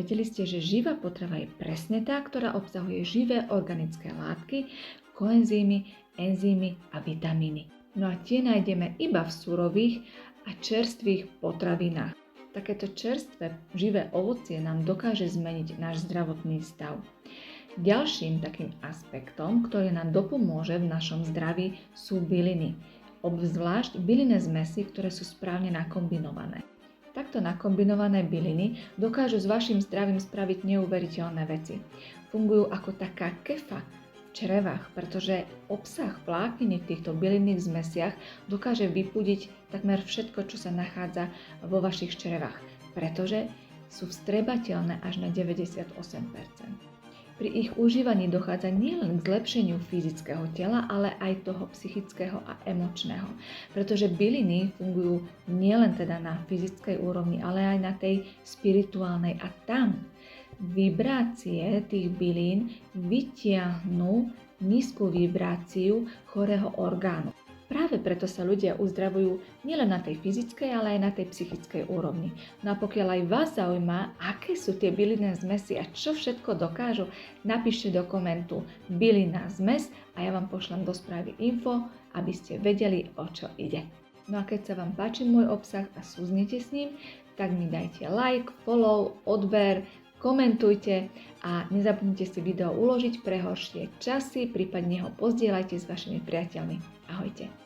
Vedeli ste, že živá potrava je presne tá, ktorá obsahuje živé organické látky, koenzymy, enzymy a vitamíny. No a tie nájdeme iba v surových a čerstvých potravinách. Takéto čerstvé živé ovocie nám dokáže zmeniť náš zdravotný stav. Ďalším takým aspektom, ktorý nám dopomôže v našom zdraví, sú byliny. Obzvlášť bylinné zmesy, ktoré sú správne nakombinované. Takto nakombinované byliny dokážu s vašim zdravím spraviť neuveriteľné veci. Fungujú ako taká kefa v črevách, pretože obsah vlákniny v týchto bylinných zmesiach dokáže vypudiť takmer všetko, čo sa nachádza vo vašich črevách, pretože sú vstrebateľné až na 98%. Pri ich užívaní dochádza nielen k zlepšeniu fyzického tela, ale aj toho psychického a emočného. Pretože byliny fungujú nielen teda na fyzickej úrovni, ale aj na tej spirituálnej. A tam vibrácie tých bylín vytiahnu nízku vibráciu chorého orgánu. Práve preto sa ľudia uzdravujú nielen na tej fyzickej, ale aj na tej psychickej úrovni. No a pokiaľ aj vás zaujíma, aké sú tie bylinné zmesy a čo všetko dokážu, napíšte do komentu bylinná zmes a ja vám pošlem do správy info, aby ste vedeli, o čo ide. No a keď sa vám páči môj obsah a súznite s ním, tak mi dajte like, follow, odber, komentujte a nezabudnite si video uložiť pre horšie časy, prípadne ho pozdieľajte s vašimi priateľmi. Ahojte.